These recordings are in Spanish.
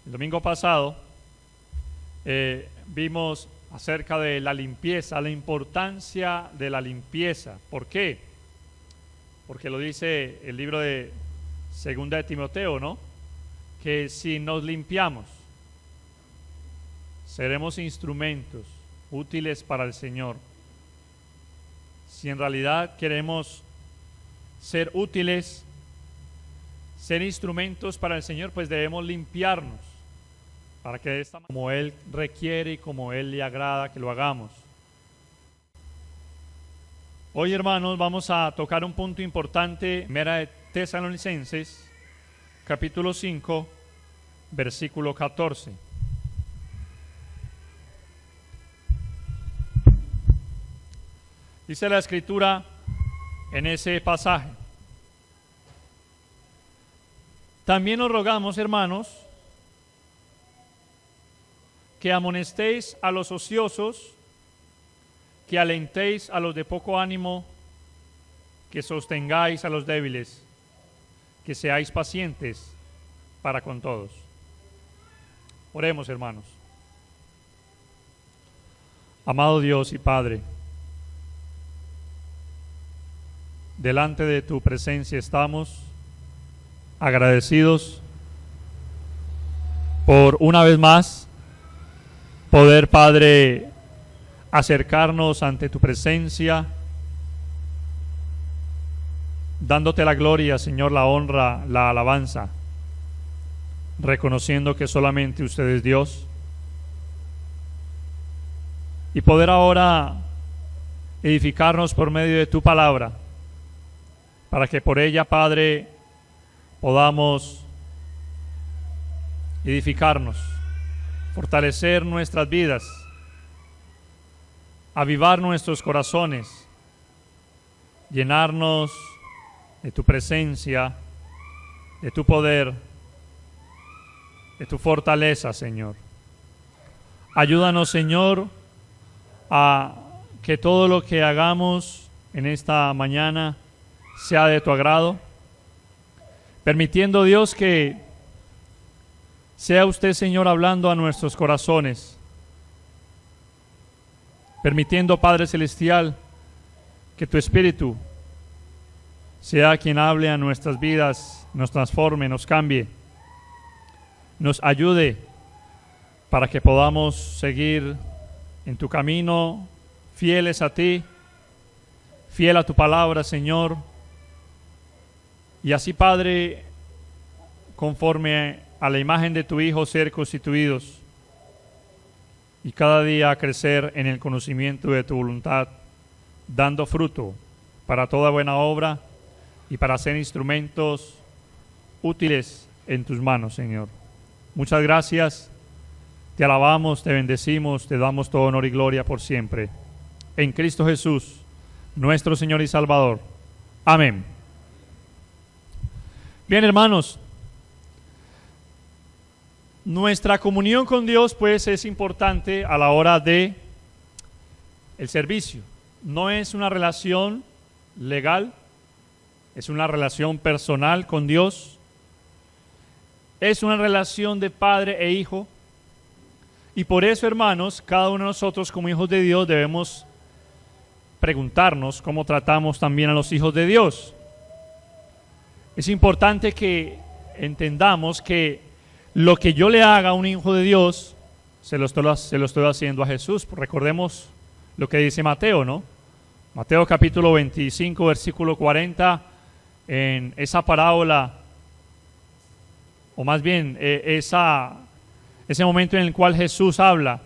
El domingo pasado vimos acerca de la limpieza, la importancia de la limpieza. ¿Por qué? Porque lo dice el libro de Segunda de Timoteo, ¿no? Que si nos limpiamos, seremos instrumentos útiles para el Señor. Si en realidad queremos ser útiles, ser instrumentos para el Señor, pues debemos limpiarnos para que de esta manera, como Él requiere y como Él le agrada que lo hagamos. Hoy, hermanos, vamos a tocar un punto importante, Primera de Tesalonicenses, capítulo 5, versículo 14. Dice la Escritura en ese pasaje: también os rogamos, hermanos, que amonestéis a los ociosos, que alentéis a los de poco ánimo, que sostengáis a los débiles, que seáis pacientes para con todos. Oremos, hermanos. Amado Dios y Padre, delante de tu presencia estamos agradecidos por una vez más poder, Padre, acercarnos ante tu presencia, dándote la gloria, Señor, la honra, la alabanza, reconociendo que solamente usted es Dios, y poder ahora edificarnos por medio de tu palabra, para que por ella, Padre, podamos edificarnos, fortalecer nuestras vidas, avivar nuestros corazones, llenarnos de tu presencia, de tu poder, de tu fortaleza, Señor. Ayúdanos, Señor, a que todo lo que hagamos en esta mañana sea de tu agrado, permitiendo, Dios, que sea usted, Señor, hablando a nuestros corazones, permitiendo, Padre Celestial, que tu Espíritu sea quien hable a nuestras vidas, nos transforme, nos cambie, nos ayude para que podamos seguir en tu camino, fieles a ti, fiel a tu palabra, Señor, y así, Padre, conforme a la imagen de tu Hijo, ser constituidos y cada día crecer en el conocimiento de tu voluntad, dando fruto para toda buena obra y para ser instrumentos útiles en tus manos, Señor. Muchas gracias, te alabamos, te bendecimos, te damos todo honor y gloria por siempre. En Cristo Jesús, nuestro Señor y Salvador. Amén. Bien, hermanos, nuestra comunión con Dios, pues, es importante a la hora de el servicio. No es una relación legal, es una relación personal con Dios. Es una relación de padre e hijo. Y por eso, hermanos, cada uno de nosotros como hijos de Dios debemos preguntarnos cómo tratamos también a los hijos de Dios. Es importante que entendamos que lo que yo le haga a un hijo de Dios, se lo estoy haciendo a Jesús. Recordemos lo que dice Mateo, ¿no? Mateo capítulo 25, versículo 40, en esa parábola, o más bien ese momento en el cual Jesús habla,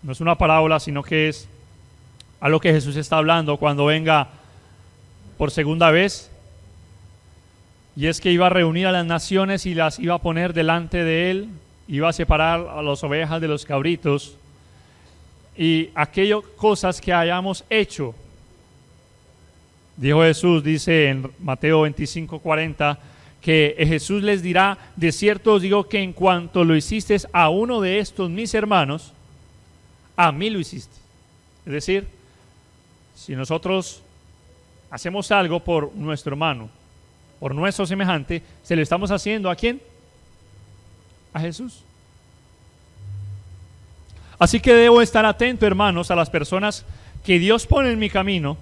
no es una parábola, sino que es a lo que Jesús está hablando cuando venga por segunda vez. Y es que iba a reunir a las naciones y las iba a poner delante de él, iba a separar a las ovejas de los cabritos, y aquellas cosas que hayamos hecho, dijo Jesús, dice en Mateo 25:40, que Jesús les dirá: de cierto os digo que en cuanto lo hiciste a uno de estos mis hermanos, a mí lo hiciste. Es decir, si nosotros hacemos algo por nuestro hermano, por nuestro semejante, ¿se lo estamos haciendo a quién? A Jesús. Así que debo estar atento, hermanos, a las personas que Dios pone en mi camino,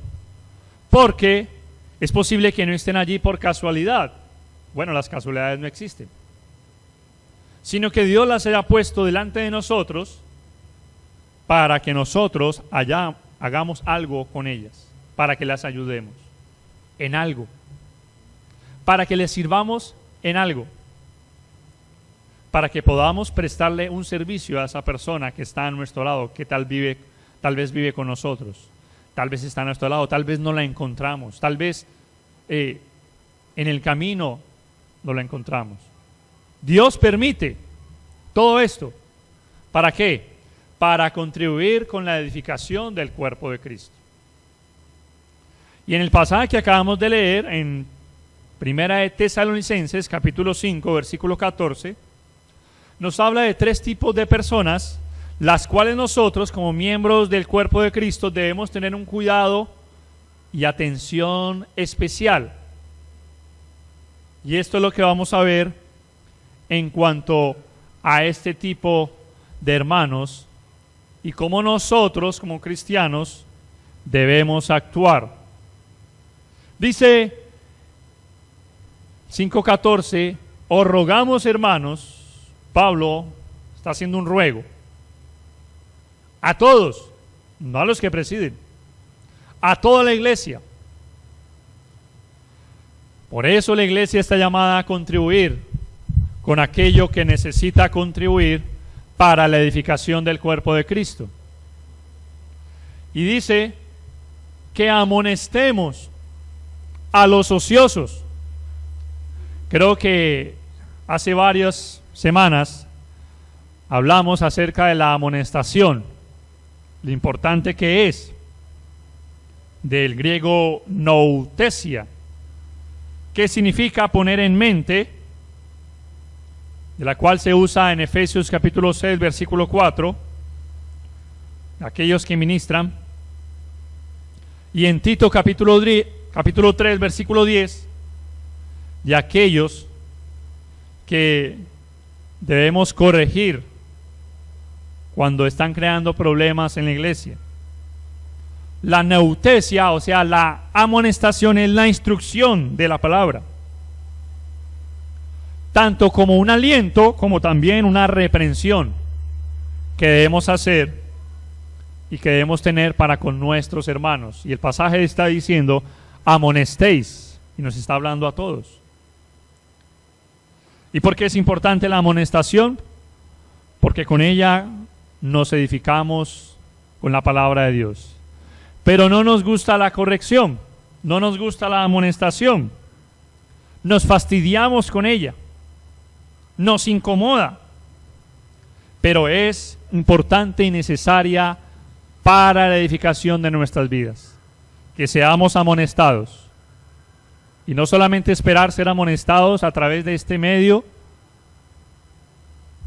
porque es posible que no estén allí por casualidad. Bueno, las casualidades no existen, sino que Dios las haya puesto delante de nosotros para que nosotros hagamos algo con ellas, para que las ayudemos en algo, para que les sirvamos en algo, para que podamos prestarle un servicio a esa persona que está a nuestro lado, que tal vez vive con nosotros, tal vez está a nuestro lado, tal vez no la encontramos, tal vez en el camino no la encontramos. Dios permite todo esto. ¿Para qué? Para contribuir con la edificación del cuerpo de Cristo. Y en el pasaje que acabamos de leer, en Primera de Tesalonicenses, capítulo 5, versículo 14, nos habla de 3 tipos de personas, las cuales nosotros, como miembros del cuerpo de Cristo, debemos tener un cuidado y atención especial. Y esto es lo que vamos a ver en cuanto a este tipo de hermanos y cómo nosotros, como cristianos, debemos actuar. Dice 5:14, os rogamos, hermanos, Pablo está haciendo un ruego a todos, no a los que presiden, a toda la iglesia. Por eso la iglesia está llamada a contribuir con aquello que necesita contribuir para la edificación del cuerpo de Cristo. Y dice que amonestemos a los ociosos. Creo que hace varias semanas hablamos acerca de la amonestación, lo importante que es, del griego noutesia, que significa poner en mente, de la cual se usa en Efesios capítulo 6, versículo 4, aquellos que ministran, y en Tito capítulo 3, versículo 10, y aquellos que debemos corregir cuando están creando problemas en la iglesia. La noutesia, o sea, la amonestación, es la instrucción de la palabra, tanto como un aliento como también una reprensión que debemos hacer y que debemos tener para con nuestros hermanos. Y el pasaje está diciendo amonestéis, y nos está hablando a todos. ¿Y por qué es importante la amonestación? Porque con ella nos edificamos con la palabra de Dios. Pero no nos gusta la corrección, no nos gusta la amonestación, nos fastidiamos con ella, nos incomoda, pero es importante y necesaria para la edificación de nuestras vidas, que seamos amonestados. Y no solamente esperar ser amonestados a través de este medio,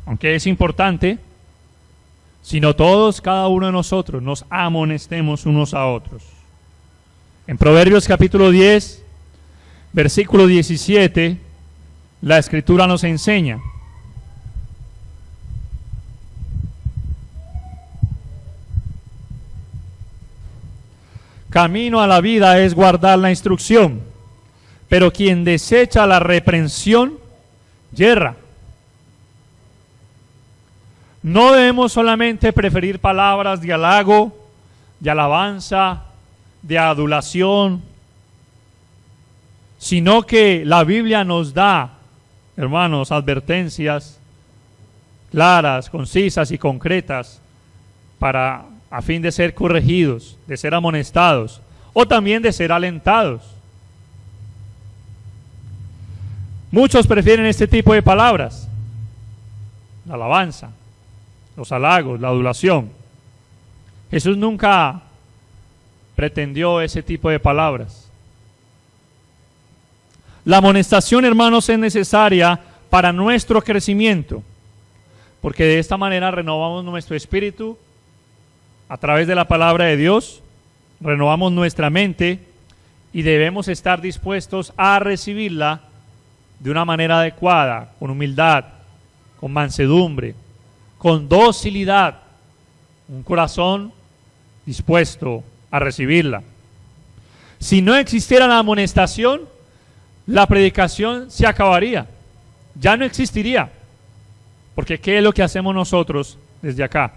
aunque es importante, sino todos, cada uno de nosotros, nos amonestemos unos a otros. En Proverbios capítulo 10, versículo 17, la Escritura nos enseña: camino a la vida es guardar la instrucción, pero quien desecha la reprensión, yerra. No debemos solamente preferir palabras de halago, de alabanza, de adulación, sino que la Biblia nos da, hermanos, advertencias claras, concisas y concretas a fin de ser corregidos, de ser amonestados o también de ser alentados. Muchos prefieren este tipo de palabras, la alabanza, los halagos, la adulación. Jesús nunca pretendió ese tipo de palabras. La amonestación, hermanos, es necesaria para nuestro crecimiento, porque de esta manera renovamos nuestro espíritu a través de la palabra de Dios, renovamos nuestra mente y debemos estar dispuestos a recibirla de una manera adecuada, con humildad, con mansedumbre, con docilidad, un corazón dispuesto a recibirla. Si no existiera la amonestación, la predicación se acabaría, ya no existiría. Porque ¿qué es lo que hacemos nosotros desde acá?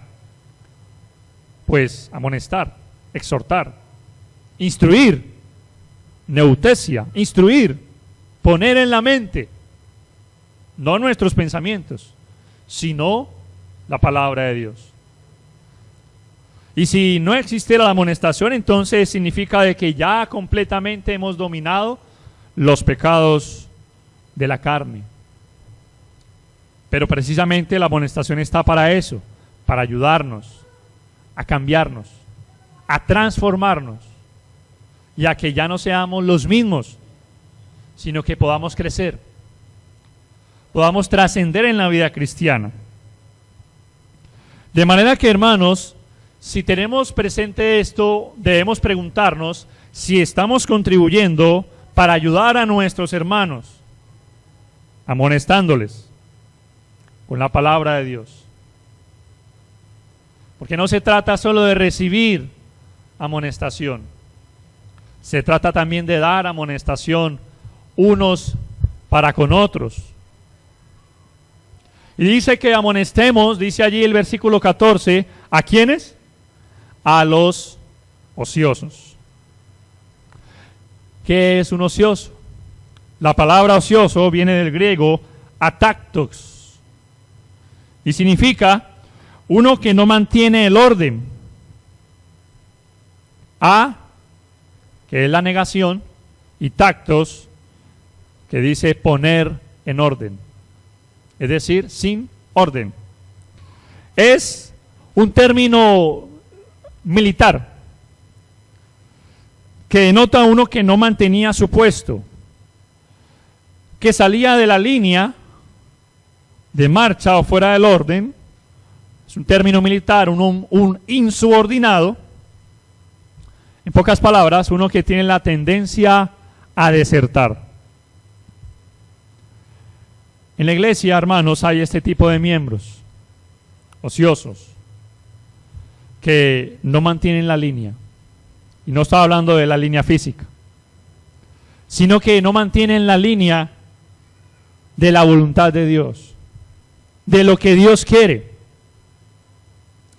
Pues amonestar, exhortar, instruir, neutesia, instruir, poner en la mente, no nuestros pensamientos, sino la palabra de Dios. Y si no existiera la amonestación, entonces significa de que ya completamente hemos dominado los pecados de la carne. Pero precisamente la amonestación está para eso, para ayudarnos a cambiarnos, a transformarnos, y a que ya no seamos los mismos, sino que podamos crecer, podamos trascender en la vida cristiana. De manera que, hermanos, si tenemos presente esto, debemos preguntarnos si estamos contribuyendo para ayudar a nuestros hermanos, amonestándoles con la palabra de Dios. Porque no se trata solo de recibir amonestación, se trata también de dar amonestación unos para con otros. Y dice que amonestemos, dice allí el versículo 14, ¿a quiénes? A los ociosos. ¿Qué es un ocioso? La palabra ocioso viene del griego ataktos y significa uno que no mantiene el orden. A, que es la negación, y tactos, que dice poner en orden, es decir, sin orden. Es un término militar que denota a uno que no mantenía su puesto, que salía de la línea de marcha o fuera del orden. Es un término militar, un insubordinado. En pocas palabras, uno que tiene la tendencia a desertar. En la iglesia, hermanos, hay este tipo de miembros ociosos que no mantienen la línea. Y no estoy hablando de la línea física, sino que no mantienen la línea de la voluntad de Dios, de lo que Dios quiere,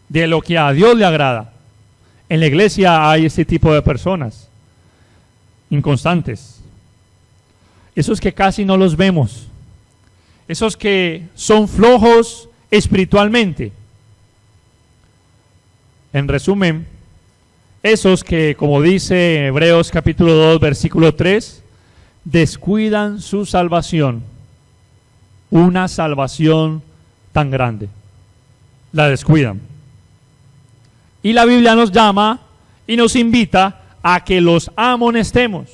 de lo que a Dios le agrada. En la iglesia hay este tipo de personas inconstantes, esos que casi no los vemos, esos que son flojos espiritualmente. En resumen, esos que, como dice Hebreos capítulo 2, versículo 3, descuidan su salvación, una salvación tan grande, la descuidan. Y la Biblia nos llama y nos invita a que los amonestemos.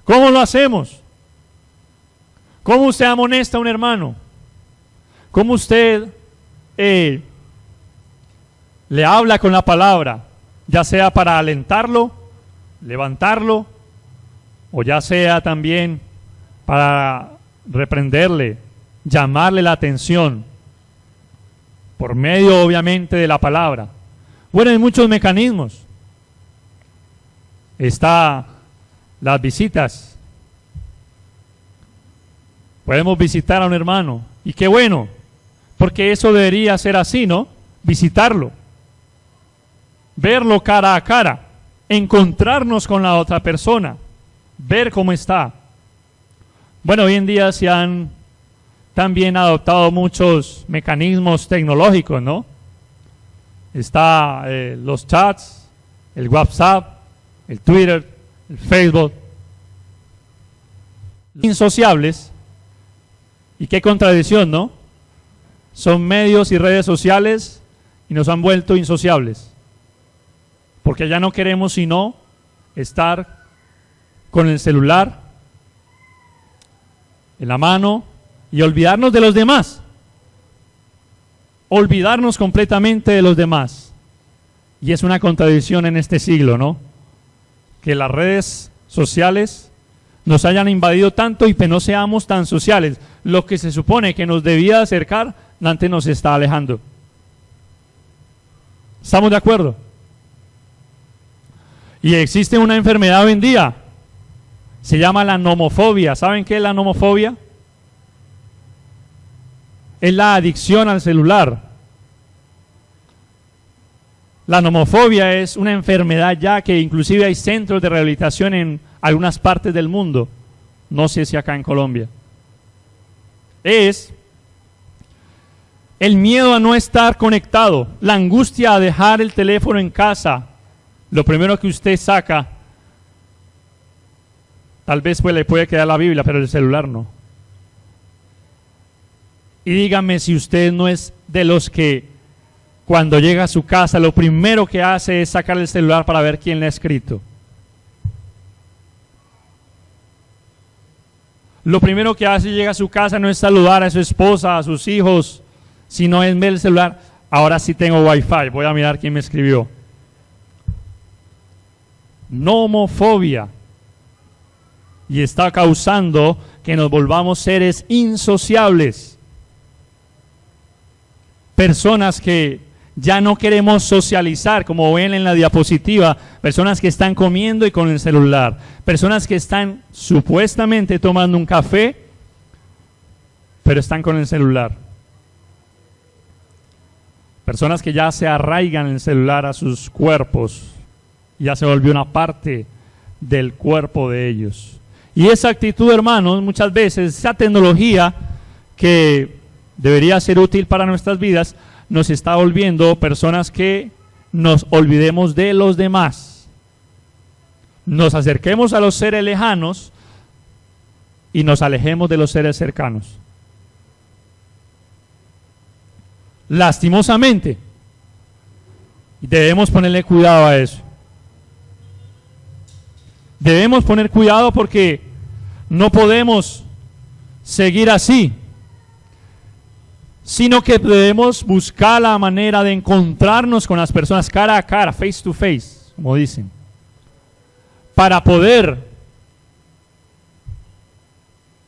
¿Cómo lo hacemos? ¿Cómo usted amonesta a un hermano? ¿Cómo usted le habla con la palabra, ya sea para alentarlo, levantarlo, o ya sea también para reprenderle, llamarle la atención, por medio obviamente de la palabra? Bueno, hay muchos mecanismos. Está las visitas. Podemos visitar a un hermano, y qué bueno, porque eso debería ser así, ¿no? Visitarlo, verlo cara a cara, encontrarnos con la otra persona, ver cómo está. Bueno, hoy en día se han también adoptado muchos mecanismos tecnológicos, ¿no? Está los chats, el WhatsApp, el Twitter, el Facebook, insociables. Y qué contradicción, ¿no? Son medios y redes sociales y nos han vuelto insociables, porque ya no queremos sino estar con el celular en la mano y olvidarnos de los demás, olvidarnos completamente de los demás. Y es una contradicción en este siglo, ¿no? Que las redes sociales nos hayan invadido tanto y que no seamos tan sociales. Lo que se supone que nos debía acercar, antes nos está alejando. ¿Estamos de acuerdo? Y existe una enfermedad hoy en día, se llama la nomofobia. ¿Saben qué es la nomofobia? Es la adicción al celular. La nomofobia es una enfermedad ya que inclusive hay centros de rehabilitación en algunas partes del mundo. No sé si acá en Colombia. Es el miedo a no estar conectado, la angustia a dejar el teléfono en casa. Lo primero que usted saca, tal vez pues le puede quedar la Biblia, pero el celular no. Y dígame si usted no es de los que cuando llega a su casa lo primero que hace es sacar el celular para ver quién le ha escrito. Lo primero que hace llega a su casa no es saludar a su esposa, a sus hijos, sino es ver el celular. Ahora sí tengo wifi, voy a mirar quién me escribió. Nomofobia. Y está causando que nos volvamos seres insociables. Personas que ya no queremos socializar, como ven en la diapositiva, personas que están comiendo y con el celular, personas que están supuestamente tomando un café, pero están con el celular. Personas que ya se arraigan el celular a sus cuerpos, ya se volvió una parte del cuerpo de ellos. Y esa actitud, hermanos, muchas veces, esa tecnología que debería ser útil para nuestras vidas, nos está volviendo personas que nos olvidemos de los demás. Nos acerquemos a los seres lejanos y nos alejemos de los seres cercanos. Lastimosamente, debemos ponerle cuidado a eso. Debemos poner cuidado porque no podemos seguir así, sino que debemos buscar la manera de encontrarnos con las personas cara a cara, face to face, como dicen, para poder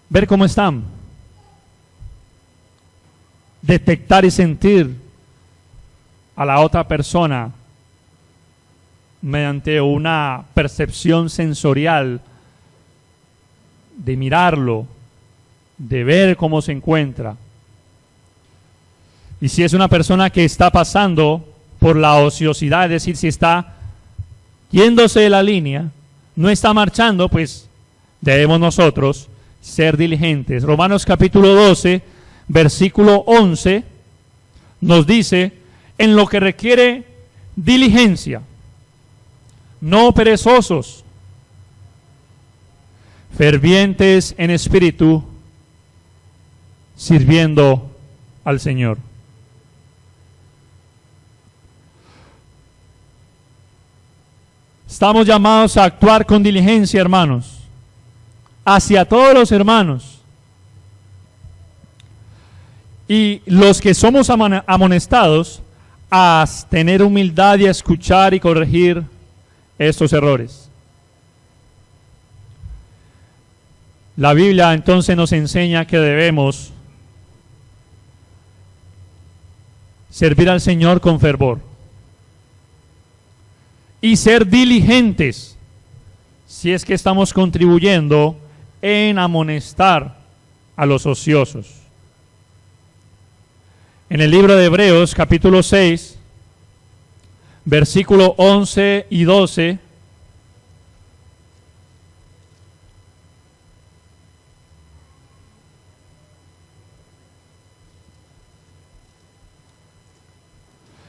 ver cómo están, detectar y sentir a la otra persona mediante una percepción sensorial de mirarlo, de ver cómo se encuentra. Y si es una persona que está pasando por la ociosidad, es decir, si está yéndose de la línea, no está marchando, pues debemos nosotros ser diligentes. Romanos capítulo 12, versículo 11, nos dice, en lo que requiere diligencia, no perezosos, fervientes en espíritu, sirviendo al Señor. Estamos llamados a actuar con diligencia, hermanos, hacia todos los hermanos. Y los que somos amonestados a tener humildad y a escuchar y corregir estos errores. La Biblia entonces nos enseña que debemos servir al Señor con fervor y ser diligentes si es que estamos contribuyendo en amonestar a los ociosos. En el libro de Hebreos, capítulo 6, versículo 11 y 12,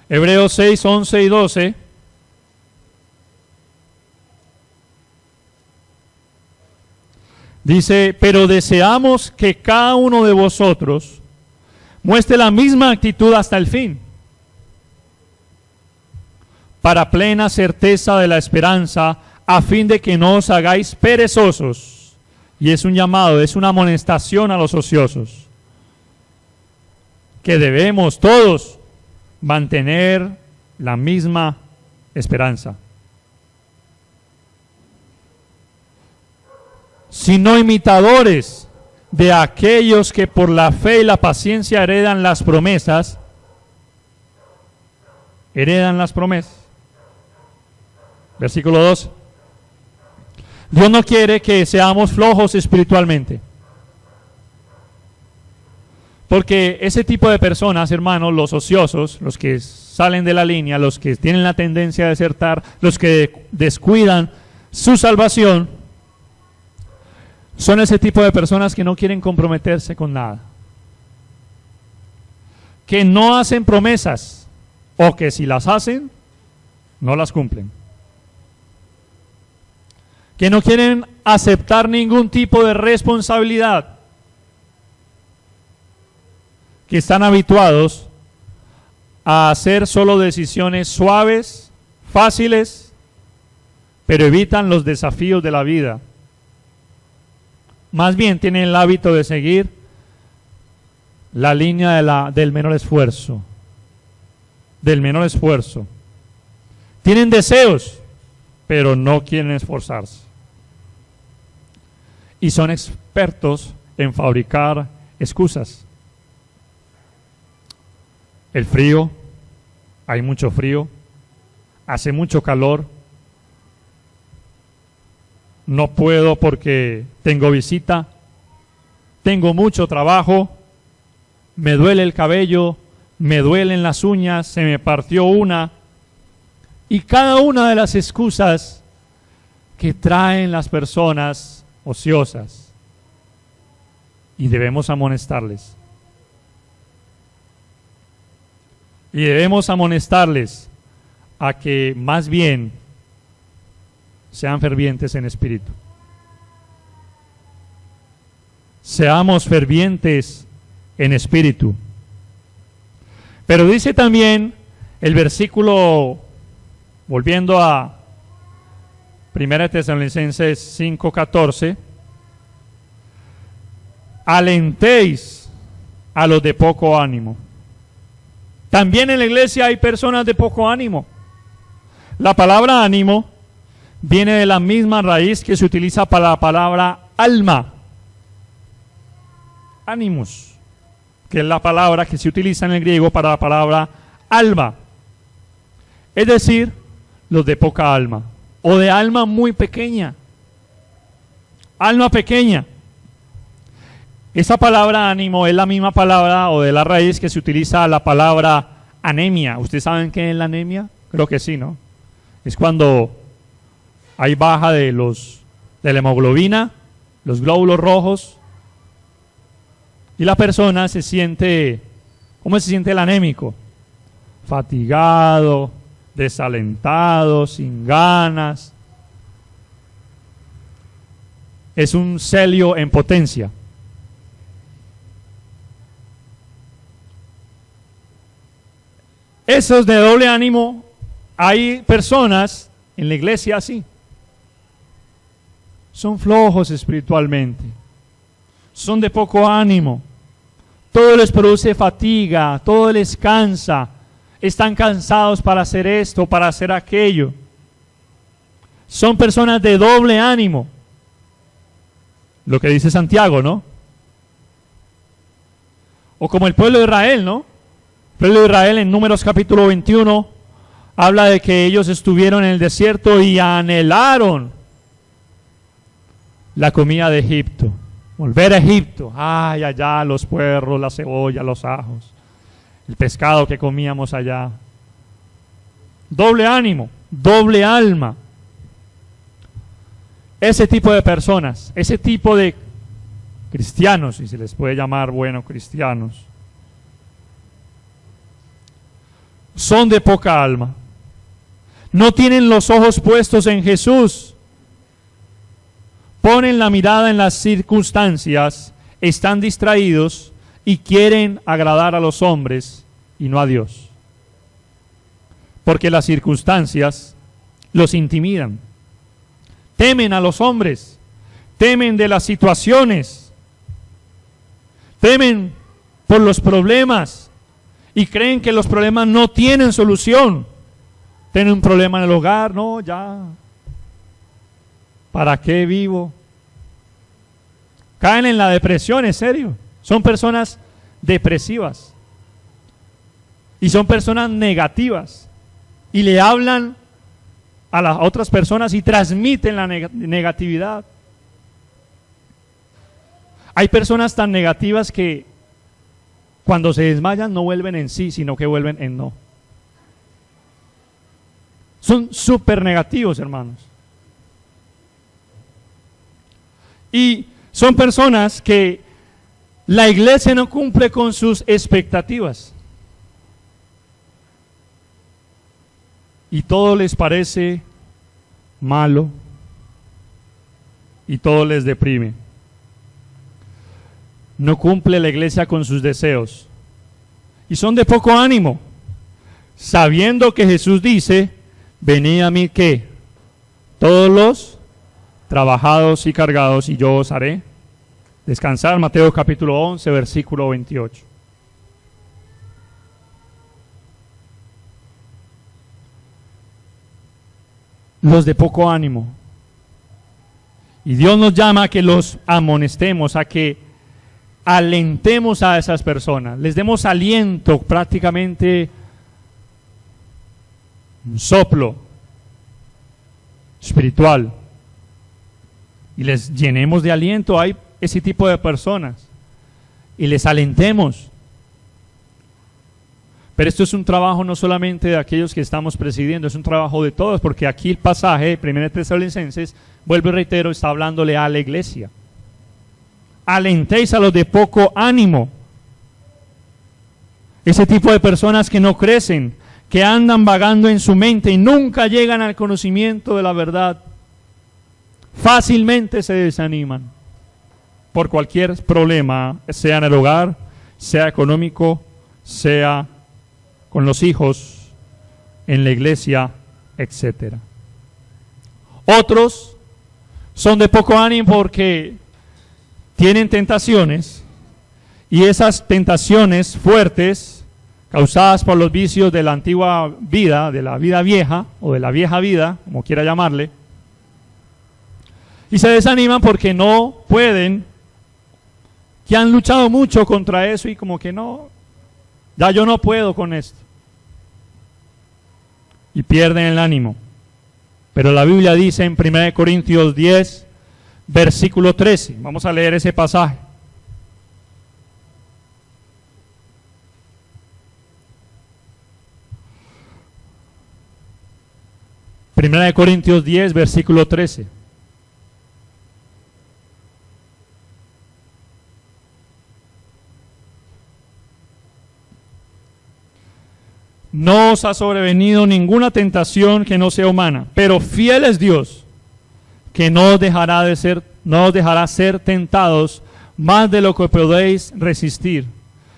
Hebreos 6, 11 y 12, dice, pero deseamos que cada uno de vosotros muestre la misma actitud hasta el fin, para plena certeza de la esperanza, a fin de que no os hagáis perezosos. Y es un llamado, es una amonestación a los ociosos, que debemos todos mantener la misma esperanza. Sino imitadores de aquellos que por la fe y la paciencia heredan las promesas. heredan las promesas. Versículo 2. Dios no quiere que seamos flojos espiritualmente. Porque ese tipo de personas, hermanos, los ociosos, los que salen de la línea, los que tienen la tendencia a desertar, los que descuidan su salvación, son ese tipo de personas que no quieren comprometerse con nada. Que no hacen promesas, o que si las hacen, no las cumplen. Que no quieren aceptar ningún tipo de responsabilidad. Que están habituados a hacer solo decisiones suaves, fáciles, pero evitan los desafíos de la vida. Más bien tienen el hábito de seguir la línea del menor esfuerzo. Del menor esfuerzo. Tienen deseos, pero no quieren esforzarse. Y son expertos en fabricar excusas. El frío, hay mucho frío, hace mucho calor, no puedo porque tengo visita, tengo mucho trabajo, me duele el cabello, me duelen las uñas, se me partió una, y cada una de las excusas que traen las personas ociosas, y debemos amonestarles. Y debemos amonestarles a que más bien sean fervientes en espíritu. Seamos fervientes en espíritu. Pero dice también el versículo, volviendo a 1 Tesalonicenses 5:14, alentéis a los de poco ánimo. También en la iglesia hay personas de poco ánimo. La palabra ánimo viene de la misma raíz que se utiliza para la palabra alma. Ánimos, que es la palabra que se utiliza en el griego para la palabra alma. Es decir, los de poca alma, o de alma muy pequeña. Alma pequeña. Esa palabra ánimo es la misma palabra o de la raíz que se utiliza la palabra anemia. ¿Ustedes saben qué es la anemia? Creo que sí, ¿no? Es cuando hay baja de la hemoglobina, los glóbulos rojos, y la persona se siente, ¿cómo se siente el anémico? Fatigado, desalentado, sin ganas. Es un celio en potencia. Esos de doble ánimo, hay personas en la iglesia así. Son flojos espiritualmente. Son de poco ánimo. Todo les produce fatiga, todo les cansa. Están cansados para hacer esto, para hacer aquello. Son personas de doble ánimo. Lo que dice Santiago, ¿no? O como el pueblo de Israel, ¿no? El pueblo de Israel en Números capítulo 21 habla de que ellos estuvieron en el desierto y anhelaron la comida de Egipto. Volver a Egipto. Ay, allá los puerros, la cebolla, los ajos, el pescado que comíamos allá. Doble ánimo, doble alma. Ese tipo de personas, ese tipo de cristianos, si se les puede llamar, bueno, cristianos, son de poca alma. No tienen los ojos puestos en Jesús. Ponen la mirada en las circunstancias, están distraídos y quieren agradar a los hombres y no a Dios. Porque las circunstancias los intimidan. Temen a los hombres, temen de las situaciones, temen por los problemas y creen que los problemas no tienen solución. Tienen un problema en el hogar, no, ya. ¿Para qué vivo? Caen en la depresión, en serio. Son personas depresivas y son personas negativas. y le hablan a las otras personas y transmiten la negatividad. Hay personas tan negativas que cuando se desmayan no vuelven en sí, sino que vuelven en no. Son súper negativos, hermanos. Y son personas que la iglesia no cumple con sus expectativas. Y todo les parece malo. Y todo les deprime. No cumple la iglesia con sus deseos. Y son de poco ánimo. Sabiendo que Jesús dice, venid a mí, ¿qué? Todos los trabajados y cargados, y yo os haré descansar. Mateo capítulo 11, versículo 28. Los de poco ánimo. Y Dios nos llama a que los amonestemos, a que alentemos a esas personas, les demos aliento, prácticamente un soplo espiritual, y les llenemos de aliento a ese tipo de personas y les alentemos. Pero esto es un trabajo no solamente de aquellos que estamos presidiendo, es un trabajo de todos, porque aquí el pasaje, 1 Tesalonicenses, vuelvo y reitero, está hablándole a la iglesia. Alentéis a los de poco ánimo. Ese tipo de personas que no crecen, que andan vagando en su mente y nunca llegan al conocimiento de la verdad, fácilmente se desaniman por cualquier problema, sea en el hogar, sea económico, sea con los hijos, en la iglesia, etc. Otros son de poco ánimo porque tienen tentaciones, y esas tentaciones fuertes, causadas por los vicios de la antigua vida, de la vida vieja, o de la vieja vida, como quiera llamarle, y se desaniman porque no pueden, que han luchado mucho contra eso y como que no, ya yo no puedo con esto. Y pierden el ánimo. Pero la Biblia dice en 1 Corintios 10, versículo 13, vamos a leer ese pasaje. Primera de Corintios 10, versículo 13. No os ha sobrevenido ninguna tentación que no sea humana, pero fiel es Dios, que no os dejará ser tentados más de lo que podéis resistir,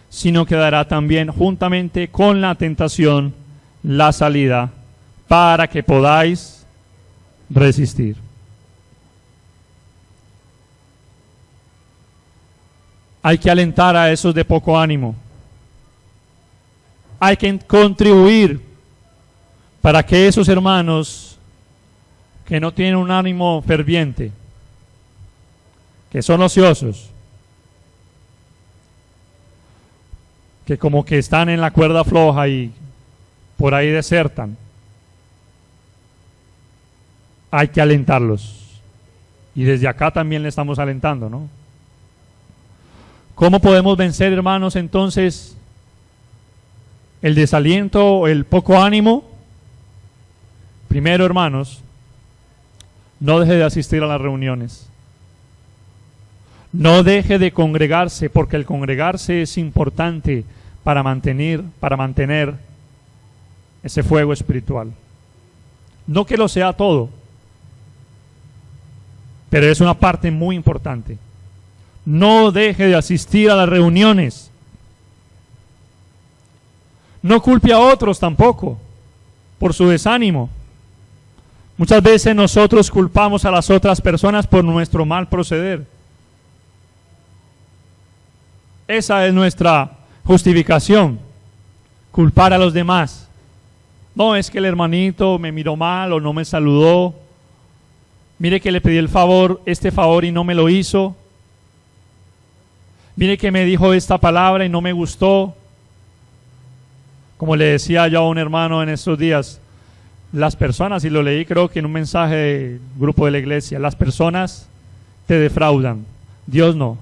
sino que dará también juntamente con la tentación la salida, para que podáis resistir. Hay que alentar a esos de poco ánimo. Hay que contribuir para que esos hermanos que no tienen un ánimo ferviente, que son ociosos, que como que están en la cuerda floja y por ahí desertan, hay que alentarlos. Y desde acá también le estamos alentando, ¿no? ¿Cómo podemos vencer, hermanos, entonces el desaliento, el poco ánimo? Primero, hermanos, no deje de asistir a las reuniones. No deje de congregarse, porque el congregarse es importante para mantener ese fuego espiritual. No que lo sea todo, pero es una parte muy importante. No deje de asistir a las reuniones. No culpe a otros tampoco por su desánimo. Muchas veces nosotros culpamos a las otras personas por nuestro mal proceder. Esa es nuestra justificación, culpar a los demás. No, es que el hermanito me miró mal o no me saludó. Mire que le pedí este favor y no me lo hizo. Mire que me dijo esta palabra y no me gustó. Como le decía yo a un hermano en estos días, las personas, y lo leí creo que en un mensaje del grupo de la iglesia, las personas te defraudan, Dios no.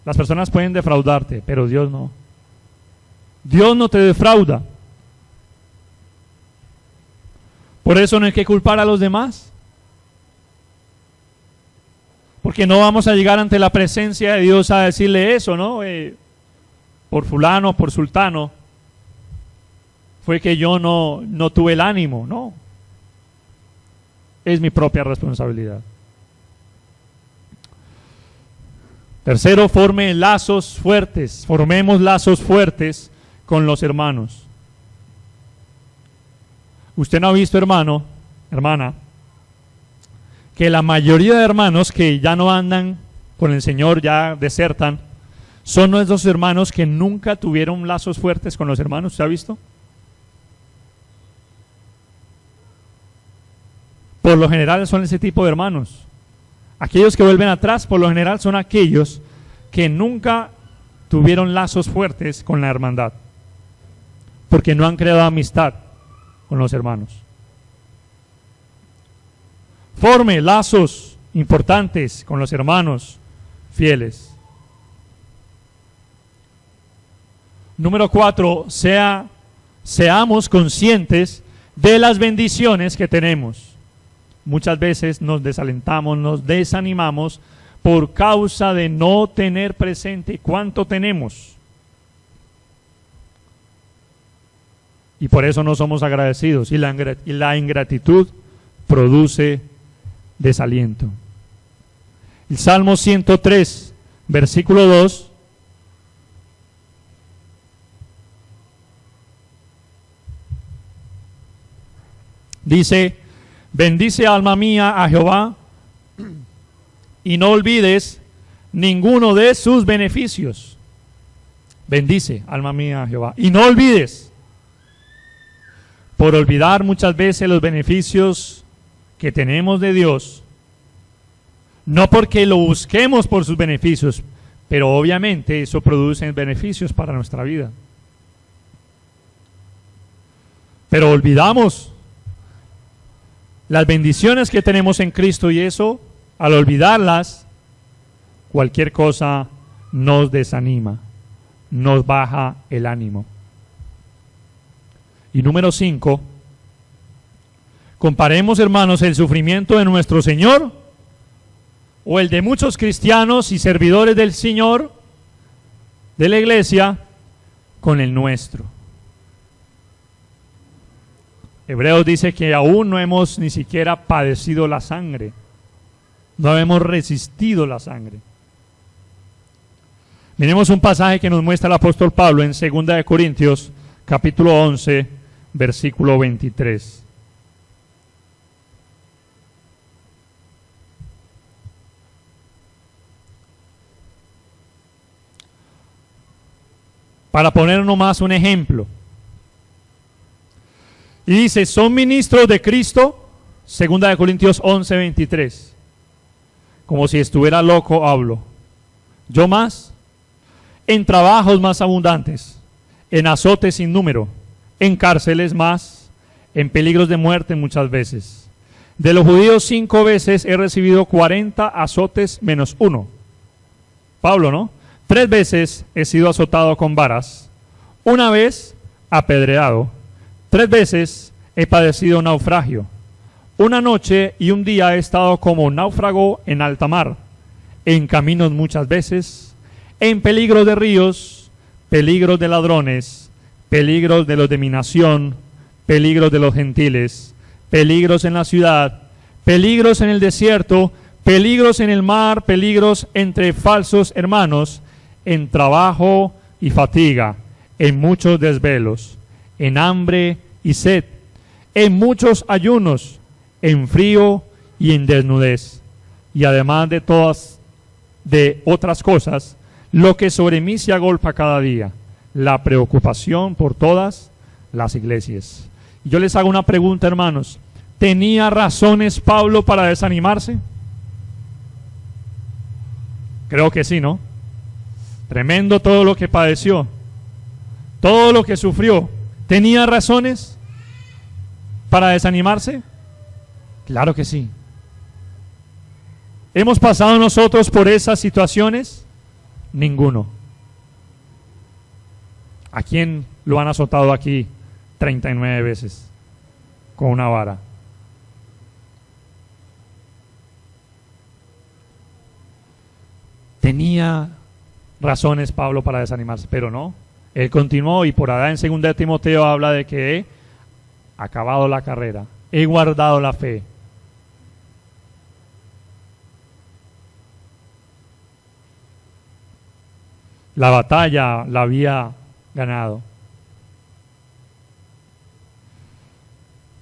Las personas pueden defraudarte, pero Dios no. Dios no te defrauda. Por eso no hay que culpar a los demás. Porque no vamos a llegar ante la presencia de Dios a decirle eso, ¿no? Por fulano, por sultano, fue que yo no tuve el ánimo, no. Es mi propia responsabilidad. Tercero, formemos lazos fuertes con los hermanos. Usted no ha visto, hermano, hermana, que la mayoría de hermanos que ya no andan con el Señor, ya desertan, son nuestros hermanos que nunca tuvieron lazos fuertes con los hermanos. ¿Usted ha visto? Por lo general son ese tipo de hermanos. Aquellos que vuelven atrás, por lo general, son aquellos que nunca tuvieron lazos fuertes con la hermandad, porque no han creado amistad con los hermanos. Forme lazos importantes con los hermanos fieles. Número 4, seamos conscientes de las bendiciones que tenemos. Muchas veces nos desalentamos, nos desanimamos por causa de no tener presente cuánto tenemos. Y por eso no somos agradecidos. Y la ingratitud produce desaliento. El Salmo 103, versículo 2. Dice: bendice alma mía a Jehová y no olvides ninguno de sus beneficios. Bendice alma mía a Jehová y no olvides. Por olvidar muchas veces los beneficios que tenemos de Dios, no porque lo busquemos por sus beneficios, pero obviamente eso produce beneficios para nuestra vida. Pero olvidamos las bendiciones que tenemos en Cristo, y eso, al olvidarlas, cualquier cosa nos desanima, nos baja el ánimo. Y número 5, comparemos, hermanos, el sufrimiento de nuestro Señor o el de muchos cristianos y servidores del Señor, de la iglesia, con el nuestro. Hebreos dice que aún no hemos ni siquiera padecido la sangre, no hemos resistido la sangre. Miremos un pasaje que nos muestra el apóstol Pablo en 2 Corintios, capítulo 11, versículo 23. Para poner nomás un ejemplo. Y dice: son ministros de Cristo, 2 Corintios 11, 23. Como si estuviera loco hablo. Yo más, en trabajos más abundantes, en azotes sin número, en cárceles más, en peligros de muerte muchas veces. De los judíos 5 veces he recibido 40 azotes menos 1. Pablo, ¿no? 3 veces he sido azotado con varas, 1 vez apedreado, 3 veces he padecido naufragio. 1 noche y 1 día he estado como náufrago en alta mar, en caminos muchas veces, en peligro de ríos, peligros de ladrones, peligros de los de mi nación, peligros de los gentiles, peligros en la ciudad, peligros en el desierto, peligros en el mar, peligros entre falsos hermanos, en trabajo y fatiga, en muchos desvelos, en hambre y sed, en muchos ayunos, en frío y en desnudez, y además de otras cosas, lo que sobre mí se agolpa cada día, la preocupación por todas las iglesias. Y yo les hago una pregunta, hermanos: ¿tenía razones Pablo para desanimarse? Creo que sí, ¿no? Tremendo todo lo que padeció, todo lo que sufrió. ¿Tenía razones? para desanimarse? Claro que sí. ¿Hemos pasado nosotros por esas situaciones? Ninguno. ¿A quién lo han azotado aquí 39 veces con una vara? Tenía razones Pablo para desanimarse, pero no. Él continuó y por allá en 2 Timoteo habla de que he acabado la carrera, he guardado la fe. La batalla la había ganado.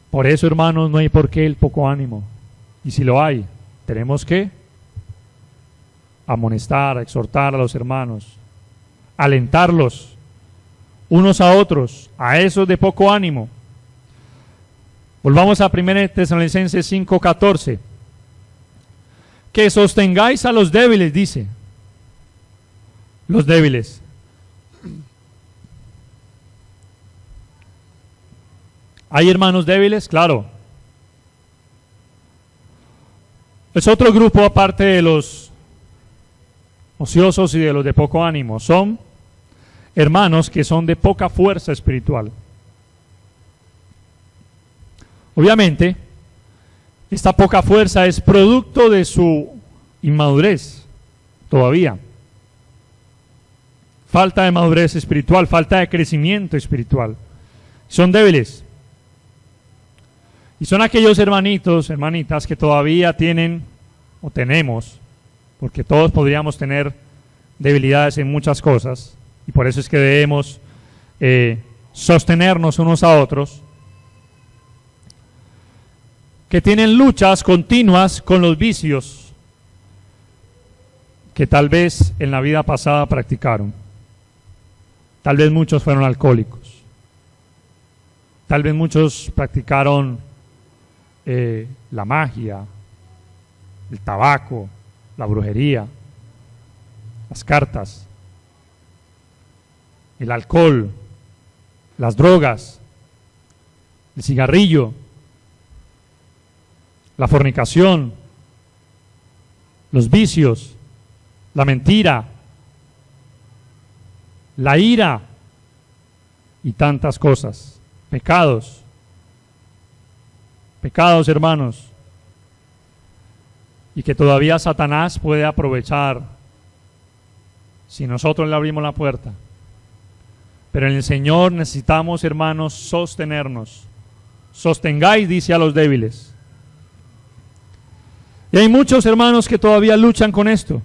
Por eso, hermanos, no hay por qué el poco ánimo. Y si lo hay, tenemos que amonestar, exhortar a los hermanos, alentarlos unos a otros, a esos de poco ánimo. Volvamos a 1 Tesalonicenses 5:14. Que sostengáis a los débiles, dice. Los débiles. ¿Hay hermanos débiles? Claro. Es otro grupo aparte de los ociosos y de los de poco ánimo. Son hermanos que son de poca fuerza espiritual. Obviamente, esta poca fuerza es producto de su inmadurez todavía. Falta de madurez espiritual, falta de crecimiento espiritual. Son débiles. Y son aquellos hermanitos, hermanitas que todavía tienen, o tenemos, porque todos podríamos tener debilidades en muchas cosas, y por eso es que debemos sostenernos unos a otros, que tienen luchas continuas con los vicios que tal vez en la vida pasada practicaron. Tal vez muchos fueron alcohólicos. Tal vez muchos practicaron la magia, el tabaco, la brujería, las cartas, el alcohol, las drogas, el cigarrillo, la fornicación, los vicios, la mentira, la ira y tantas cosas, pecados, hermanos, y que todavía Satanás puede aprovechar si nosotros le abrimos la puerta. Pero en el Señor necesitamos, hermanos, sostenernos. Sostengáis, dice, a los débiles. Y hay muchos hermanos que todavía luchan con esto.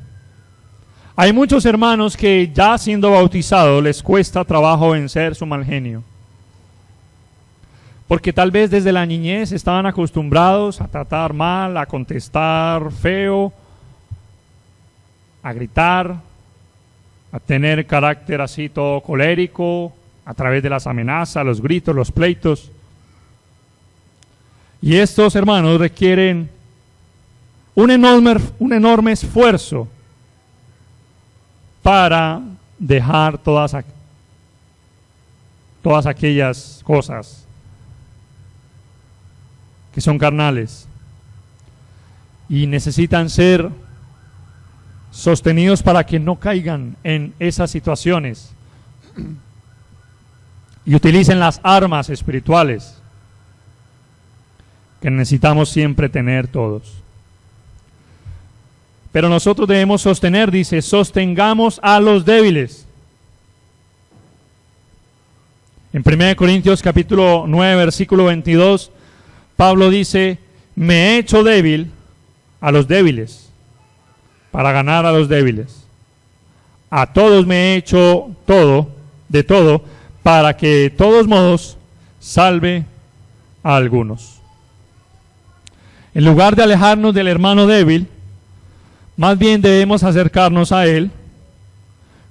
Hay muchos hermanos que ya siendo bautizados les cuesta trabajo vencer su mal genio. Porque tal vez desde la niñez estaban acostumbrados a tratar mal, a contestar feo, a gritar, a tener carácter así todo colérico, a través de las amenazas, los gritos, los pleitos. Y estos hermanos requieren un enorme esfuerzo para dejar todas aquellas cosas que son carnales, y necesitan ser sostenidos para que no caigan en esas situaciones y utilicen las armas espirituales que necesitamos siempre tener todos. Pero nosotros debemos sostener, dice, sostengamos a los débiles. En 1 Corintios capítulo 9, versículo 22, Pablo dice, me he hecho débil a los débiles, para ganar a los débiles. A todos me he hecho todo, de todo, para que de todos modos salve a algunos. En lugar de alejarnos del hermano débil, más bien debemos acercarnos a él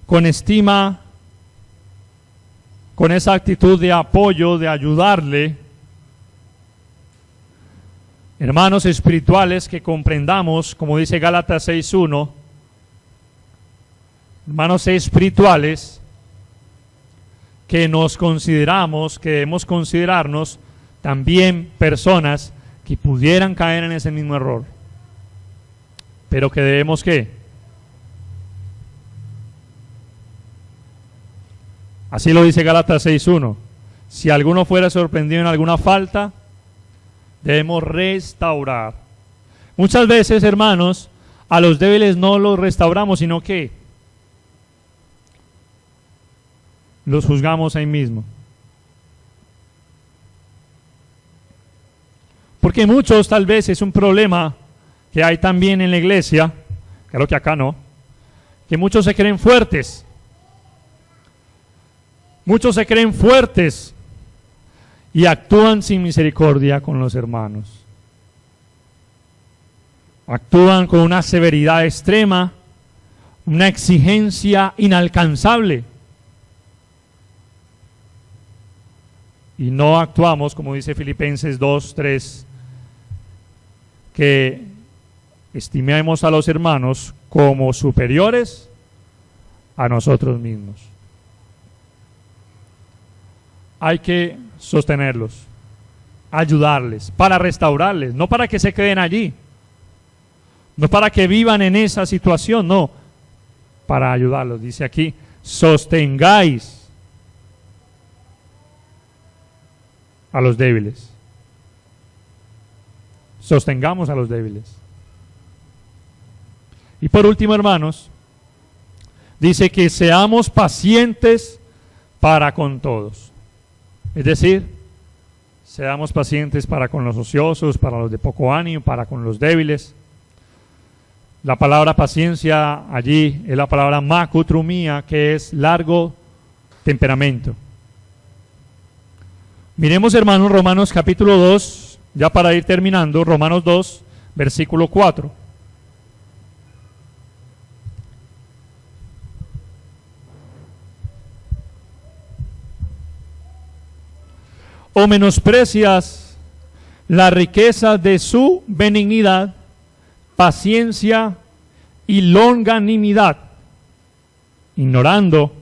con estima, con esa actitud de apoyo, de ayudarle. Hermanos espirituales que comprendamos, como dice Gálatas 6:1, hermanos espirituales que nos consideramos, que debemos considerarnos también personas que pudieran caer en ese mismo error, pero que debemos ¿qué? Así lo dice Gálatas 6:1. Si alguno fuera sorprendido en alguna falta, debemos restaurar. Muchas veces, hermanos, a los débiles no los restauramos, sino que los juzgamos ahí mismo. Porque muchos, tal vez es un problema que hay también en la iglesia, creo que acá no, que muchos se creen fuertes. Muchos se creen fuertes y actúan sin misericordia con los hermanos. Actúan con una severidad extrema, una exigencia inalcanzable. Y no actuamos, como dice Filipenses 2:3, que estimemos a los hermanos como superiores a nosotros mismos. Hay que sostenerlos, ayudarles, para restaurarles, no para que se queden allí, no para que vivan en esa situación, no, para ayudarlos. Dice aquí, sostengáis a los débiles. Sostengamos a los débiles. Y por último, hermanos, dice que seamos pacientes para con todos. Es decir, seamos pacientes para con los ociosos, para los de poco ánimo, para con los débiles. La palabra paciencia allí es la palabra makutrumia, que es largo temperamento. Miremos, hermanos, Romanos capítulo 2, ya para ir terminando, Romanos 2, versículo 4. ¿O menosprecias la riqueza de su benignidad, paciencia y longanimidad, ignorando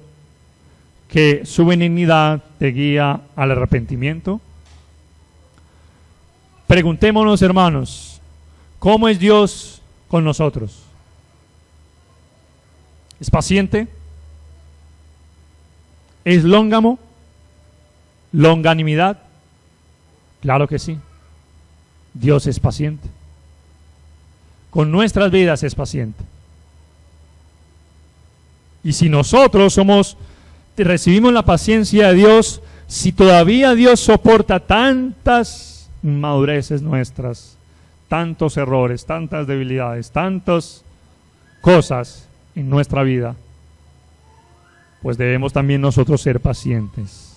que su benignidad te guía al arrepentimiento? Preguntémonos, hermanos, ¿cómo es Dios con nosotros? ¿Es paciente? ¿Es lóngamo? ¿Longanimidad? Claro que sí. Dios es paciente. Con nuestras vidas es paciente. Y si nosotros recibimos la paciencia de Dios, si todavía Dios soporta tantas inmadureces nuestras, tantos errores, tantas debilidades, tantas cosas en nuestra vida, pues debemos también nosotros ser pacientes.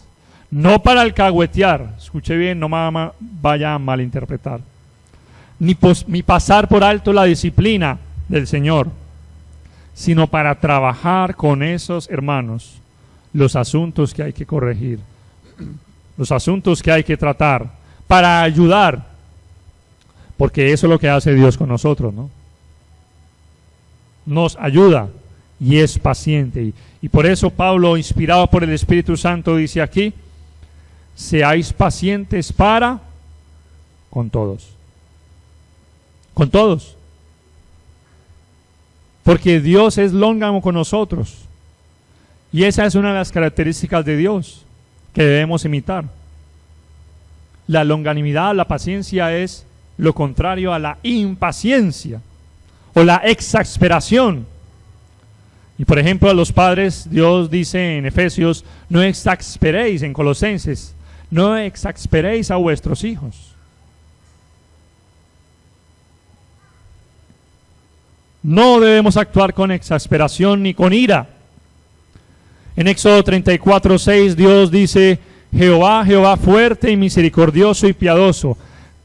No para alcahuetear, escuche bien, no vaya a malinterpretar, ni pasar por alto la disciplina del Señor, sino para trabajar con esos hermanos los asuntos que hay que corregir, los asuntos que hay que tratar, para ayudar, porque eso es lo que hace Dios con nosotros, ¿no? Nos ayuda y es paciente. Y por eso Pablo, inspirado por el Espíritu Santo, dice aquí, seáis pacientes para con todos. Con todos. Porque Dios es lóngamo con nosotros. Y esa es una de las características de Dios que debemos imitar. La longanimidad, la paciencia es lo contrario a la impaciencia o la exasperación. Y por ejemplo a los padres, Dios dice en Efesios, no exasperéis, en Colosenses, no exasperéis a vuestros hijos. No debemos actuar con exasperación ni con ira. En Éxodo 34:6 Dios dice, Jehová, Jehová fuerte y misericordioso y piadoso,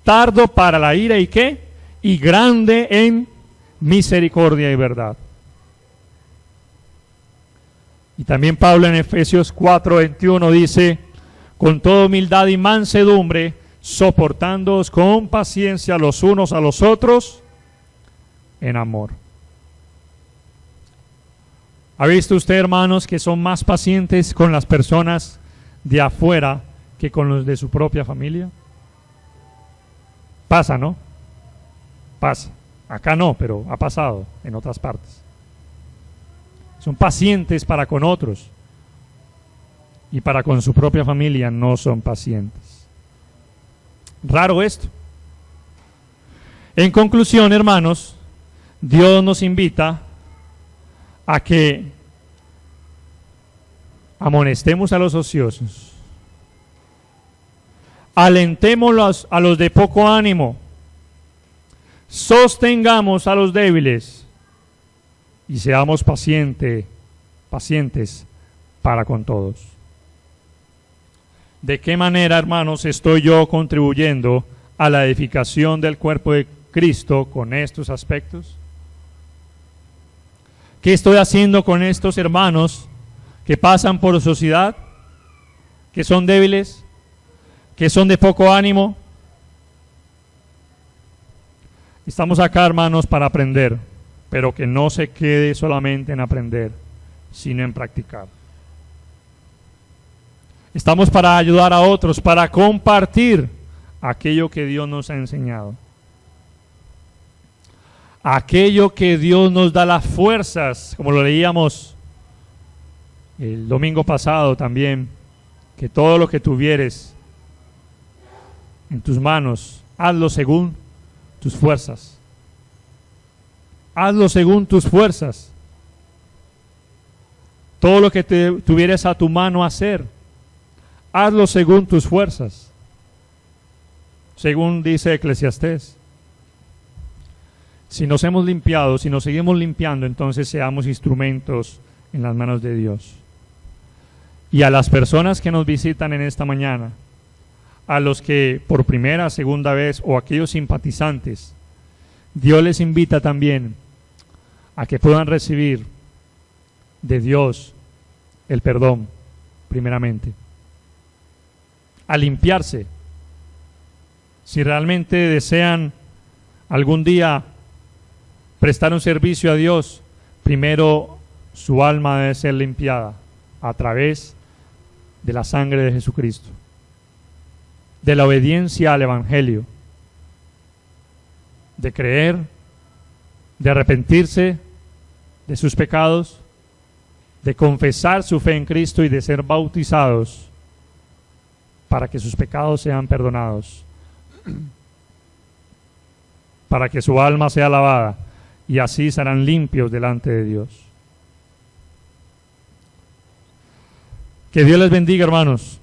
tardo para la ira y ¿qué? Y grande en misericordia y verdad. Y también Pablo en Efesios 4:21 dice, con toda humildad y mansedumbre, soportándoos con paciencia los unos a los otros en amor. ¿Ha visto usted, hermanos, que son más pacientes con las personas de afuera que con los de su propia familia? pasa, ¿no? Pasa. Acá no, pero ha pasado en otras partes. Son pacientes para con otros y para con su propia familia no son pacientes. Raro esto. En conclusión, hermanos, Dios nos invita a que amonestemos a los ociosos, alentemos a los de poco ánimo, sostengamos a los débiles y seamos pacientes para con todos. ¿De qué manera, hermanos, estoy yo contribuyendo a la edificación del cuerpo de Cristo con estos aspectos? ¿Qué estoy haciendo con estos hermanos que pasan por sociedad, que son débiles, que son de poco ánimo? Estamos acá, hermanos, para aprender, pero que no se quede solamente en aprender, sino en practicar. Estamos para ayudar a otros, para compartir aquello que Dios nos ha enseñado. Aquello que Dios nos da las fuerzas, como lo leíamos el domingo pasado también, que todo lo que tuvieres en tus manos, hazlo según tus fuerzas. Hazlo según tus fuerzas. Todo lo que tuvieres a tu mano hacer, hazlo según tus fuerzas. Según dice Eclesiastés. Si nos hemos limpiado, si nos seguimos limpiando, entonces seamos instrumentos en las manos de Dios. Y a las personas que nos visitan en esta mañana, a los que por primera, segunda vez o aquellos simpatizantes, Dios les invita también a que puedan recibir de Dios el perdón, primeramente. A limpiarse. Si realmente desean algún día prestar un servicio a Dios, primero su alma debe ser limpiada a través de la sangre de Jesucristo, de la obediencia al Evangelio, de creer, de arrepentirse de sus pecados, de confesar su fe en Cristo y de ser bautizados para que sus pecados sean perdonados, para que su alma sea lavada y así serán limpios delante de Dios. Que Dios les bendiga, hermanos.